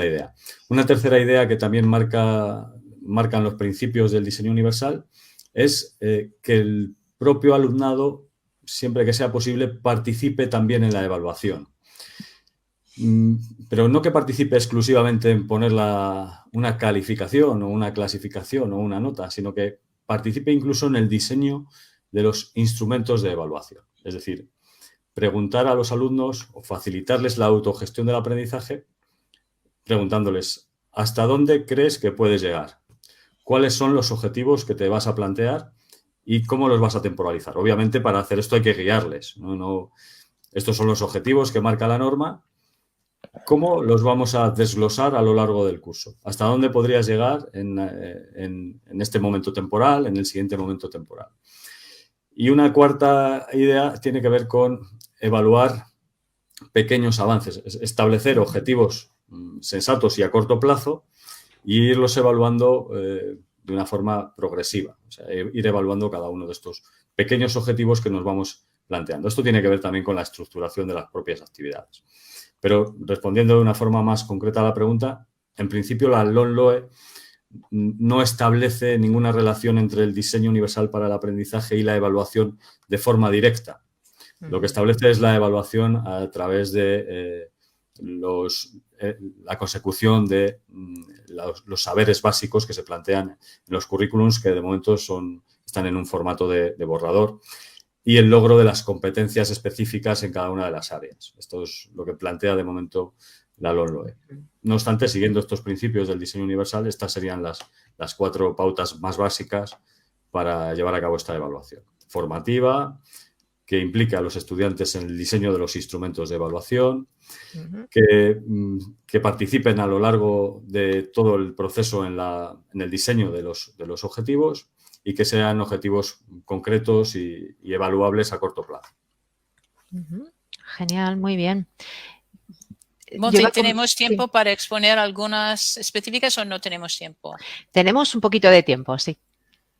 idea. Una tercera idea que también marcan los principios del diseño universal es que el propio alumnado, siempre que sea posible, participe también en la evaluación. Pero no que participe exclusivamente en poner una calificación o una clasificación o una nota, sino que participe incluso en el diseño de los instrumentos de evaluación. Es decir, preguntar a los alumnos o facilitarles la autogestión del aprendizaje preguntándoles ¿hasta dónde crees que puedes llegar? ¿Cuáles son los objetivos que te vas a plantear y cómo los vas a temporalizar? Obviamente, para hacer esto hay que guiarles, ¿no? Estos son los objetivos que marca la norma. ¿Cómo los vamos a desglosar a lo largo del curso? ¿Hasta dónde podrías llegar en este momento temporal, en el siguiente momento temporal? Y una cuarta idea tiene que ver con evaluar pequeños avances, establecer objetivos sensatos y a corto plazo y irlos evaluando de una forma progresiva. O sea, ir evaluando cada uno de estos pequeños objetivos que nos vamos planteando. Esto tiene que ver también con la estructuración de las propias actividades. Pero respondiendo de una forma más concreta a la pregunta, en principio la LOMLOE no establece ninguna relación entre el diseño universal para el aprendizaje y la evaluación de forma directa. Lo que establece es la evaluación a través de la consecución de los saberes básicos que se plantean en los currículums, que de momento están en un formato de borrador, y el logro de las competencias específicas en cada una de las áreas. Esto es lo que plantea de momento la LOMLOE. No obstante, siguiendo estos principios del diseño universal, estas serían las 4 pautas más básicas para llevar a cabo esta evaluación. Formativa, que implica a los estudiantes en el diseño de los instrumentos de evaluación, que participen a lo largo de todo el proceso en el diseño de los objetivos y que sean objetivos concretos y evaluables a corto plazo. Genial, muy bien. Monse, ¿tenemos tiempo para exponer algunas específicas o no tenemos tiempo? Tenemos un poquito de tiempo, sí.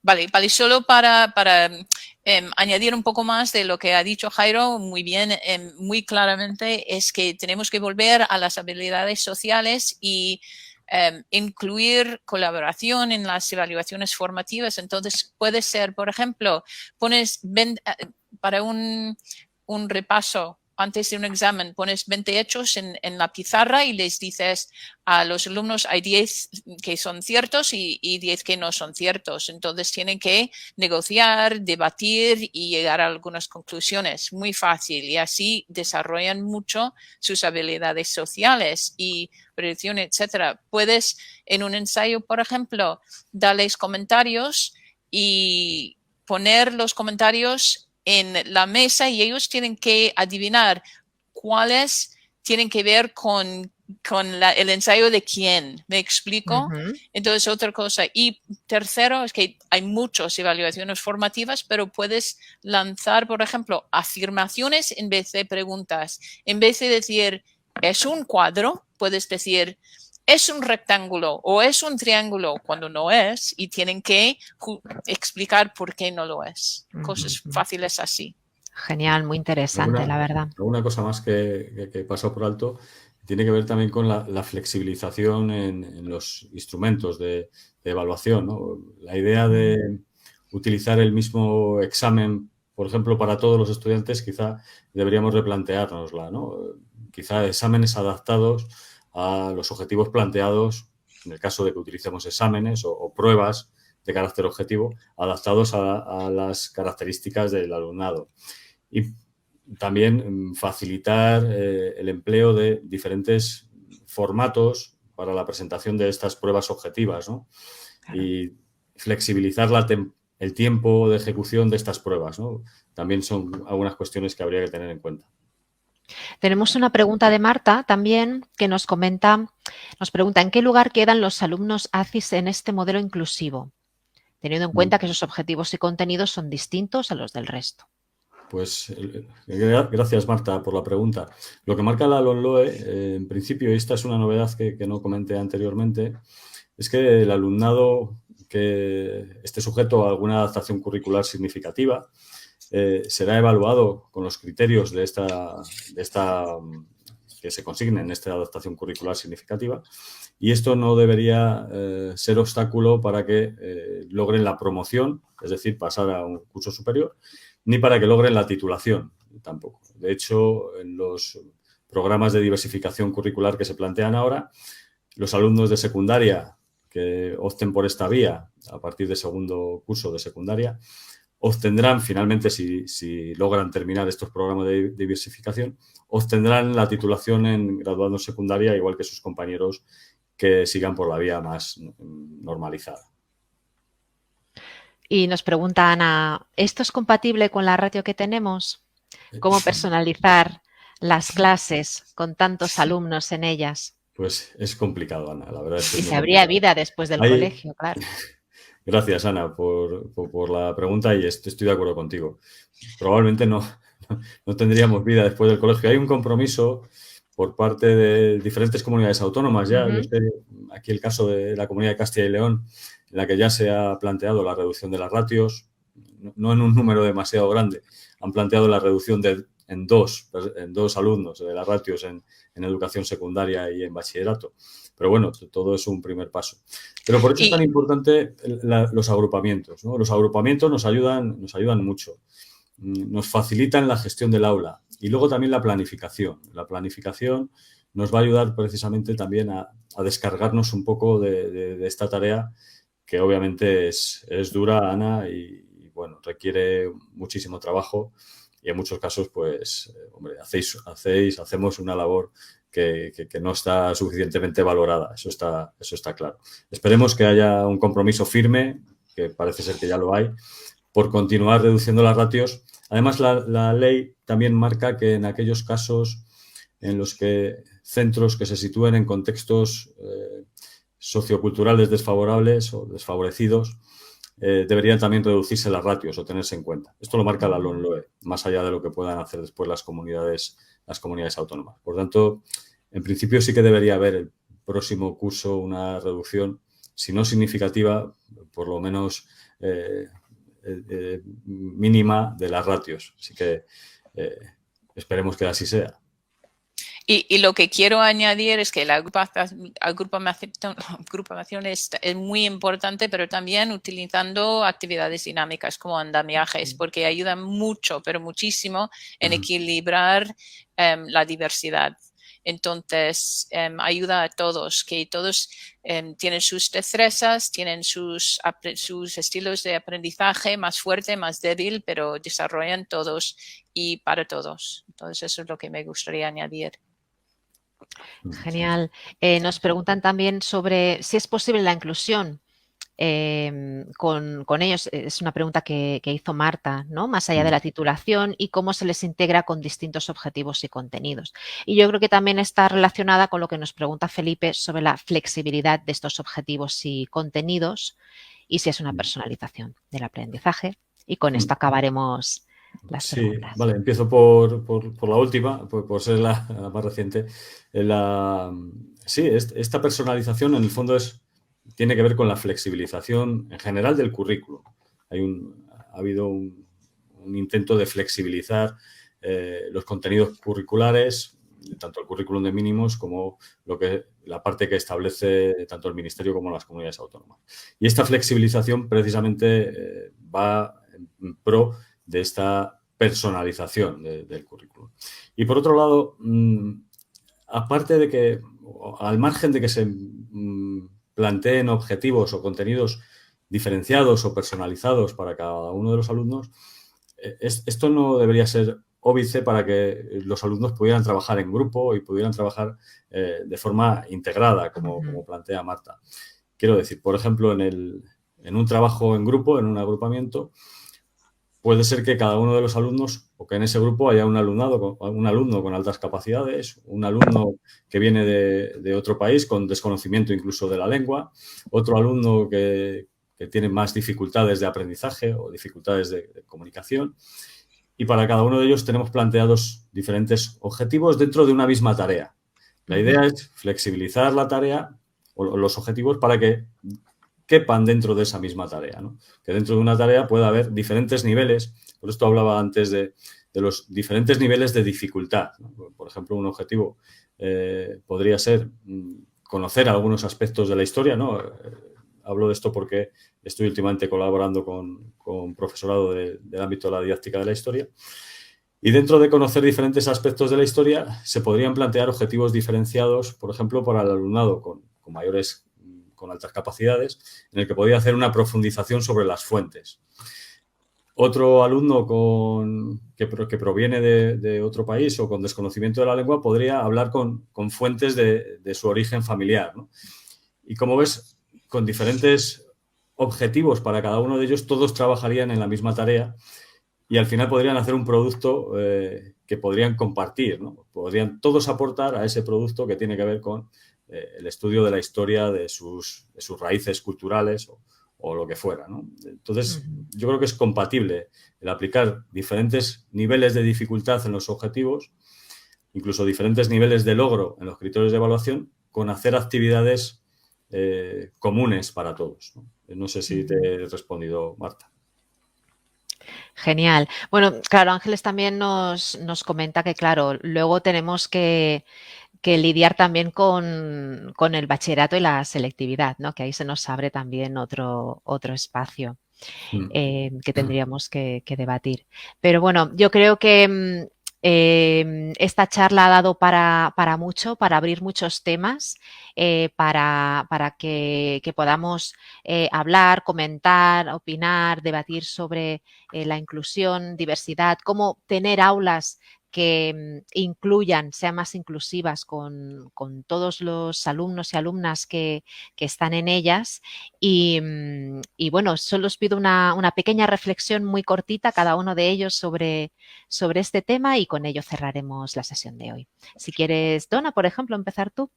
Vale, solo para añadir un poco más de lo que ha dicho Jairo muy bien, muy claramente, es que tenemos que volver a las habilidades sociales y incluir colaboración en las evaluaciones formativas. Entonces, puede ser, por ejemplo, para un repaso antes de un examen, pones 20 hechos en la pizarra y les dices a los alumnos hay 10 que son ciertos y 10 que no son ciertos. Entonces tienen que negociar, debatir y llegar a algunas conclusiones. Muy fácil, y así desarrollan mucho sus habilidades sociales y predicción, etcétera. Puedes en un ensayo, por ejemplo, darles comentarios y poner los comentarios en la mesa y ellos tienen que adivinar cuáles tienen que ver con el ensayo de quién. ¿Me explico? Entonces, otra cosa. Y tercero, es que hay muchas evaluaciones formativas, pero puedes lanzar, por ejemplo, afirmaciones en vez de preguntas. En vez de decir, ¿es un cuadro? Puedes decir, es un rectángulo o es un triángulo, cuando no es, y tienen que explicar por qué no lo es. Cosas fáciles así. Genial, muy interesante, la verdad. Una cosa más que pasó por alto tiene que ver también con la flexibilización en los instrumentos de evaluación, ¿no? La idea de utilizar el mismo examen, por ejemplo, para todos los estudiantes, quizá deberíamos replanteárnosla, ¿no? Quizá exámenes adaptados a los objetivos planteados, en el caso de que utilicemos exámenes o pruebas de carácter objetivo, adaptados a las características del alumnado. Y también facilitar el empleo de diferentes formatos para la presentación de estas pruebas objetivas, ¿no? Claro. Y flexibilizar el tiempo de ejecución de estas pruebas, ¿no? También son algunas cuestiones que habría que tener en cuenta. Tenemos una pregunta de Marta también que nos pregunta ¿en qué lugar quedan los alumnos ACIS en este modelo inclusivo? Teniendo en cuenta que sus objetivos y contenidos son distintos a los del resto. Pues gracias, Marta, por la pregunta. Lo que marca la LOMLOE, en principio, y esta es una novedad que no comenté anteriormente, es que el alumnado que esté sujeto a alguna adaptación curricular significativa será evaluado con los criterios de esta que se consignen en esta adaptación curricular significativa, y esto no debería ser obstáculo para que logren la promoción, es decir, pasar a un curso superior, ni para que logren la titulación, tampoco. De hecho, en los programas de diversificación curricular que se plantean ahora, los alumnos de secundaria que opten por esta vía a partir del segundo curso de secundaria obtendrán finalmente, si logran terminar estos programas de diversificación, obtendrán la titulación en graduado en secundaria, igual que sus compañeros que sigan por la vía más normalizada. Y nos pregunta Ana, ¿esto es compatible con la ratio que tenemos? ¿Cómo personalizar las clases con tantos alumnos en ellas? Pues es complicado, Ana, la verdad. Y se habría vida después del colegio, claro. Gracias, Ana, por la pregunta y estoy de acuerdo contigo. Probablemente no tendríamos vida después del colegio. Hay un compromiso por parte de diferentes comunidades autónomas ya. Yo sé aquí el caso de la Comunidad de Castilla y León, en la que ya se ha planteado la reducción de las ratios, no en un número demasiado grande. Han planteado la reducción en dos alumnos de las ratios en educación secundaria y en bachillerato. Pero bueno, todo es un primer paso. Pero por eso es tan importante los agrupamientos, ¿no? Los agrupamientos nos ayudan mucho. Nos facilitan la gestión del aula y luego también la planificación. La planificación nos va a ayudar precisamente también a descargarnos un poco de esta tarea que obviamente es dura, Ana, y bueno, requiere muchísimo trabajo y en muchos casos, pues, hombre, hacemos una labor que no está suficientemente valorada. Eso está claro. Esperemos que haya un compromiso firme, que parece ser que ya lo hay, por continuar reduciendo las ratios. Además, la ley también marca que en aquellos casos en los que centros que se sitúen en contextos socioculturales desfavorables o desfavorecidos deberían también reducirse las ratios o tenerse en cuenta. Esto lo marca la LOMLOE, más allá de lo que puedan hacer después las comunidades autónomas. Por tanto, en principio sí que debería haber el próximo curso una reducción, si no significativa, por lo menos mínima de las ratios. Así que esperemos que así sea. Y lo que quiero añadir es que la agrupación es muy importante, pero también utilizando actividades dinámicas como andamiajes, porque ayudan mucho, pero muchísimo en equilibrar la diversidad. Entonces, ayuda a todos, que todos tienen sus destrezas, tienen sus estilos de aprendizaje más fuerte, más débil, pero desarrollan todos y para todos. Entonces, eso es lo que me gustaría añadir. Genial. Nos preguntan también sobre si es posible la inclusión con ellos. Es una pregunta que hizo Marta, ¿no? Más allá de la titulación y cómo se les integra con distintos objetivos y contenidos. Y yo creo que también está relacionada con lo que nos pregunta Felipe sobre la flexibilidad de estos objetivos y contenidos y si es una personalización del aprendizaje. Y con esto acabaremos las preguntas. Vale, empiezo por la última, por ser la más reciente. Esta personalización en el fondo tiene que ver con la flexibilización en general del currículum. Ha habido un intento de flexibilizar los contenidos curriculares, tanto el currículum de mínimos como la parte que establece tanto el Ministerio como las comunidades autónomas. Y esta flexibilización precisamente va en pro de esta personalización del currículum. Y por otro lado, aparte de que, al margen de que se planteen objetivos o contenidos diferenciados o personalizados para cada uno de los alumnos, esto no debería ser óbice para que los alumnos pudieran trabajar en grupo y pudieran trabajar de forma integrada, como plantea Marta. Quiero decir, por ejemplo, en un trabajo en grupo, en un agrupamiento, puede ser que cada uno de los alumnos o que en ese grupo haya un alumno con altas capacidades, un alumno que viene de otro país con desconocimiento incluso de la lengua, otro alumno que tiene más dificultades de aprendizaje o dificultades de comunicación. Y para cada uno de ellos tenemos planteados diferentes objetivos dentro de una misma tarea. La idea es flexibilizar la tarea o los objetivos para que quepan dentro de esa misma tarea, ¿no? Que dentro de una tarea pueda haber diferentes niveles. Por esto hablaba antes de los diferentes niveles de dificultad, ¿no? Por ejemplo, un objetivo podría ser conocer algunos aspectos de la historia, ¿no? Hablo de esto porque estoy últimamente colaborando con profesorado del ámbito de la didáctica de la historia. Y dentro de conocer diferentes aspectos de la historia, se podrían plantear objetivos diferenciados, por ejemplo, para el alumnado con altas capacidades, en el que podía hacer una profundización sobre las fuentes. Otro alumno que proviene de otro país o con desconocimiento de la lengua podría hablar con fuentes de su origen familiar, ¿no? Y como ves, con diferentes objetivos para cada uno de ellos, todos trabajarían en la misma tarea y al final podrían hacer un producto que podrían compartir, ¿no? Podrían todos aportar a ese producto que tiene que ver con el estudio de la historia, de sus raíces culturales o lo que fuera, ¿no? Entonces, yo creo que es compatible el aplicar diferentes niveles de dificultad en los objetivos, incluso diferentes niveles de logro en los criterios de evaluación, con hacer actividades comunes para todos, ¿no? No sé si te he respondido, Marta. Genial. Bueno, claro, Ángeles también nos comenta que, claro, luego tenemos que lidiar también con el bachillerato y la selectividad, ¿no? Que ahí se nos abre también otro espacio que tendríamos que debatir. Pero bueno, yo creo que esta charla ha dado para mucho, para abrir muchos temas, para que podamos hablar, comentar, opinar, debatir sobre la inclusión, diversidad, cómo tener aulas que incluyan, sean más inclusivas con todos los alumnos y alumnas que están en ellas. Y bueno, solo os pido una pequeña reflexión muy cortita, cada uno de ellos, sobre este tema, y con ello cerraremos la sesión de hoy. Si quieres, Donna, por ejemplo, empezar tú.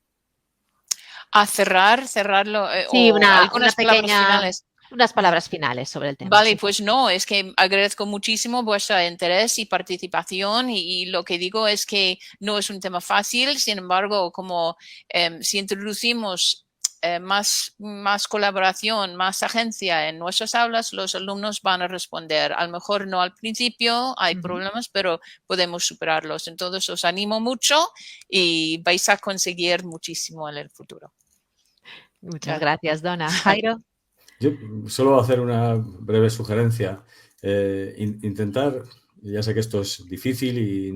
A cerrarlo, Sí, o algunas palabras finales. Unas palabras finales sobre el tema. Vale, sí. pues no, es que agradezco muchísimo vuestro interés y participación, y lo que digo es que no es un tema fácil. Sin embargo, como si introducimos más colaboración, más agencia en nuestras aulas, los alumnos van a responder. A lo mejor no al principio, hay problemas, pero podemos superarlos. Entonces os animo mucho y vais a conseguir muchísimo en el futuro. Muchas gracias, Donna. Jairo. Yo solo hacer una breve sugerencia. Intentar, ya sé que esto es difícil y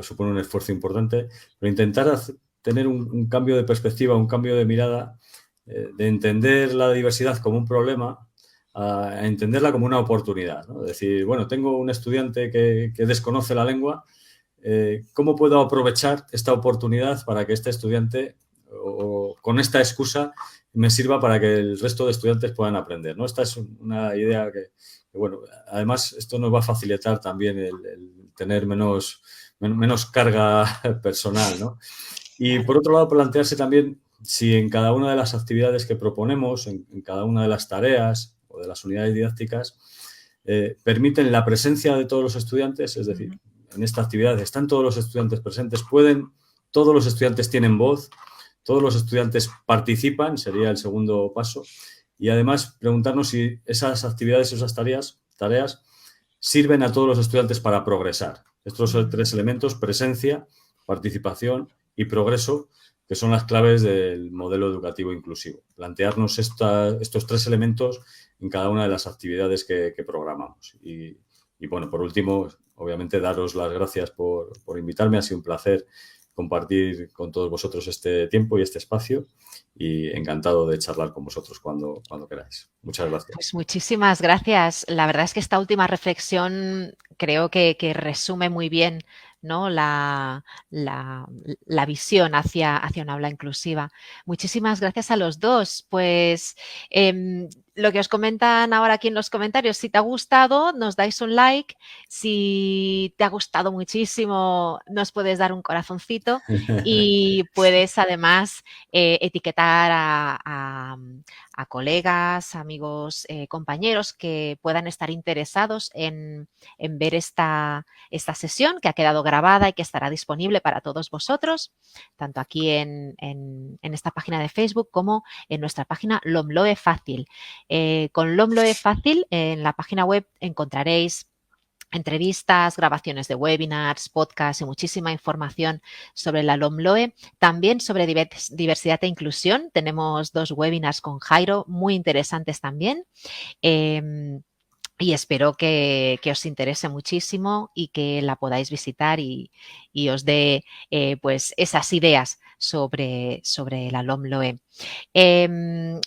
supone un esfuerzo importante, pero intentar tener un cambio de perspectiva, un cambio de mirada, de entender la diversidad como un problema a entenderla como una oportunidad, ¿no? Es decir, bueno, tengo un estudiante que desconoce la lengua, ¿cómo puedo aprovechar esta oportunidad para que este estudiante, o con esta excusa, me sirva para que el resto de estudiantes puedan aprender, ¿no? Esta es una idea que, bueno, además esto nos va a facilitar también el tener menos carga personal, ¿no? Y por otro lado, plantearse también si en cada una de las actividades que proponemos, en cada una de las tareas o de las unidades didácticas, permiten la presencia de todos los estudiantes, es decir, en esta actividad están todos los estudiantes presentes, todos los estudiantes tienen voz, todos los estudiantes participan, sería el segundo paso, y además preguntarnos si esas actividades, esas tareas sirven a todos los estudiantes para progresar. Estos son 3 elementos: presencia, participación y progreso, que son las claves del modelo educativo inclusivo. Plantearnos estos 3 elementos en cada una de las actividades que programamos. Y bueno, por último, obviamente daros las gracias por invitarme. Ha sido un placer compartir con todos vosotros este tiempo y este espacio, y encantado de charlar con vosotros cuando queráis. Muchas gracias. Pues muchísimas gracias. La verdad es que esta última reflexión creo que resume muy bien, ¿no?, la visión hacia un aula inclusiva. Muchísimas gracias a los dos. Pues lo que os comentan ahora aquí en los comentarios: si te ha gustado, nos dais un like. Si te ha gustado muchísimo, nos puedes dar un corazoncito y puedes además etiquetar a colegas, amigos, compañeros que puedan estar interesados en ver esta sesión, que ha quedado grabada y que estará disponible para todos vosotros, tanto aquí en esta página de Facebook como en nuestra página LOMLOE Fácil. Con LOMLOE Fácil, en la página web encontraréis entrevistas, grabaciones de webinars, podcasts y muchísima información sobre la LOMLOE. También sobre diversidad e inclusión. Tenemos 2 webinars con Jairo muy interesantes también. Y espero que os interese muchísimo y que la podáis visitar y os dé pues esas ideas sobre la LOMLOE.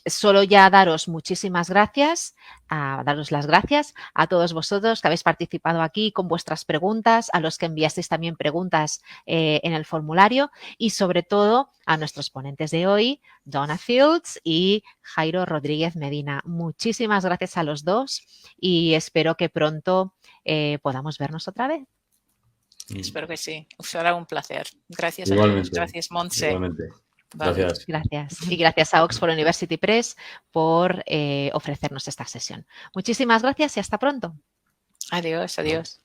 Solo ya daros muchísimas gracias, daros las gracias a todos vosotros que habéis participado aquí con vuestras preguntas, a los que enviasteis también preguntas en el formulario, y sobre todo a nuestros ponentes de hoy, Donna Fields y Jairo Rodríguez Medina. Muchísimas gracias a los dos y espero que pronto podamos vernos otra vez. Espero que sí. Será un placer. Gracias Igualmente. a todos. Gracias, Montse. Igualmente. Vale. Gracias. Gracias. Y gracias a Oxford University Press por ofrecernos esta sesión. Muchísimas gracias y hasta pronto. Adiós, adiós.